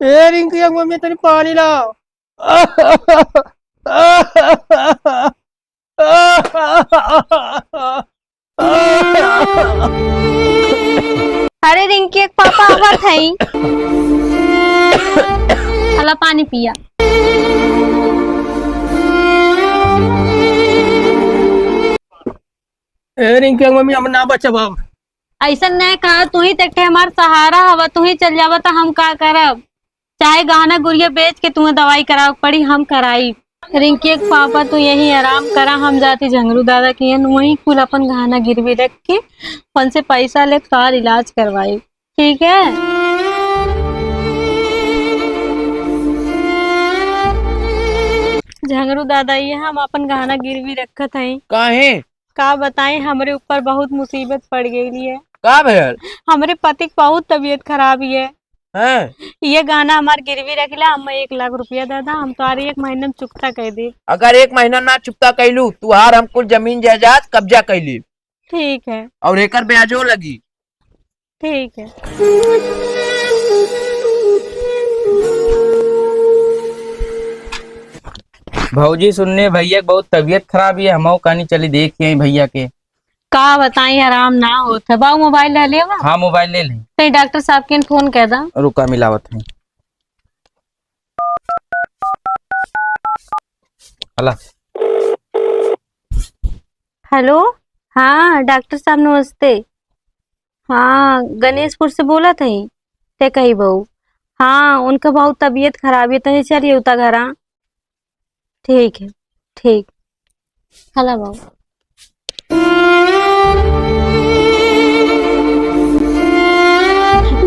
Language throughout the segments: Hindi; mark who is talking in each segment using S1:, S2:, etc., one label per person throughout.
S1: ए रिंकी की मम्मी तनी पानी लाओ।
S2: अरे रिंकी एक पापा आवत है। हला पानी पिया।
S1: ए रिंकी की मम्मी हम ना बचब अब।
S2: ऐसा नहीं कहा, तू ही तक हमार सहारा हवा, तू ही चल जावा तो हम का करब। चाहे गहना गुड़िया बेच के तुम्हें दवाई कराव पड़ी हम कराई। रिंकी एक पापा तू यही आराम करा, हम जाती झंगरू दादा की वही कुल अपन गहना गिरवी रख के उनसे पैसा ले सार इलाज करवाई। ठीक है। झंगरू दादा ये हम अपन गहना गिरवी रखत है।
S3: काहे?
S2: का बताएं, हमरे ऊपर बहुत मुसीबत पड़ गई है।
S3: का भैल?
S2: हमरे पति की बहुत तबीयत खराब है।
S3: हैं?
S2: ये गाना हमार गिरवी रखला, हम 1 लाख रुपया दादा हम तारी 1 महीने में चुकता कर दे।
S3: अगर 1 महीना ना चुकता कैलू तुहार हम कुल जमीन जायदाद कब्जा कैली
S2: ठीक है।
S3: और एकर ब्याजो लगी।
S2: ठीक है।
S4: भौजी सुनने भैया की बहुत तबीयत खराब है, हम कहानी चली देख के आई भैया के।
S2: का बताई आराम ना होता। बाऊ मोबाइल ले लिया।
S4: हाँ मोबाइल ले लें।
S2: तो डॉक्टर साहब के फोन कर दा।
S4: रुका मिलावत है। हला।
S2: हेलो। हाँ डॉक्टर साहब नमस्ते। हाँ गणेशपुर से बोला थे ते कही बहू। हाँ उनका बहुत तबीयत खराब है, तनी चलिए उता घरा। ठीक है। ठीक। हला बहू।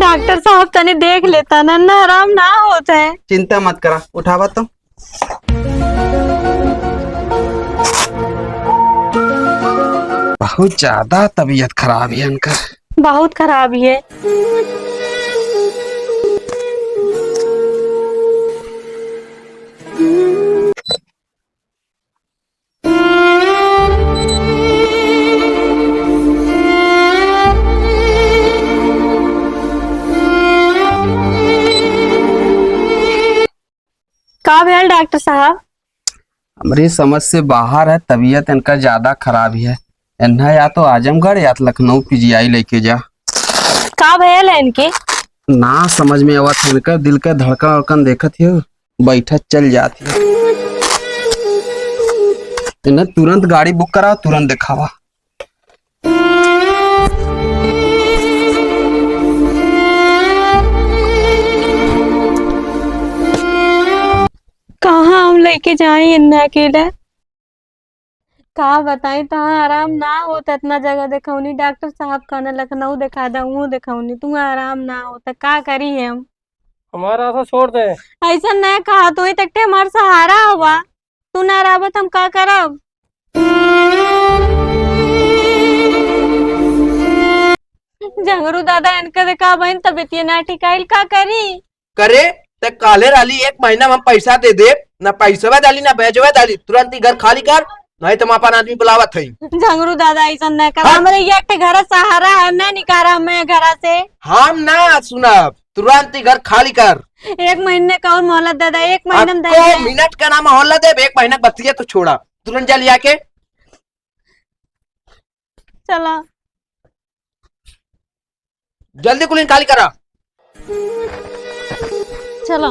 S2: डॉक्टर साहब तनी देख लेता ना, आराम ना होता है।
S5: चिंता मत करा, उठावा तो। बहुत ज्यादा तबीयत खराब है इनका।
S2: बहुत खराब है। का भेल डॉक्टर साहब?
S5: हमारी समझ से बाहर है, तबीयत इनका ज्यादा खराब है। इन्हें या तो आजमगढ़ या तो लखनऊ पीजीआई लेके जा।
S2: का भेल है इनके?
S5: ना समझ में आवत है इनका, दिल का धड़कन वड़कन देखत हो बैठत चल जाती है। इन्हें तुरंत गाड़ी बुक कराओ, तुरंत दिखावा।
S2: कहाँ हम लेके जाए इन्ना अकेला? का बताई तहाँ आराम ना होता। इतना जगह दिखौनी, डॉक्टर साहब कहना लखनऊ दिखा दा, वो दिखौनी, तुम्हें आराम ना होता। का करी है हम?
S1: हमारा आशा छोड़ दे।
S2: ऐसा नहीं कहा, तू ही तक हमारा सहारा हुआ। तू ना रावत हम का करब? झंगरू दादा इनका देखा बहन तबियत ना ठिकाइल, का करी?
S3: करे ते काले राली 1 महीना में हम पैसा दे दे, ना पैसा डाली ना भेजवा डाली, तुरंत ही घर खाली कर, नहीं तो हम अपन आदमी बुलावत है।
S2: झंगरू दादा ऐसा नहीं कर। हमारे ये एक घर सहारा है, मैं निकारा मैं घर से।
S3: हम ना सुनब, तुरंत ही घर खाली कर।
S2: 1 महीने का और मोहलत दादा, 1 महीने में दे
S3: आपको
S2: दे।
S3: मिनट का नाम मोहल्ला दे, 1 महीना बतिया तो छोड़ा, तुरंत जा लिया के।
S2: चला
S3: जल्दी कुलीन खाली करा।
S2: चलो।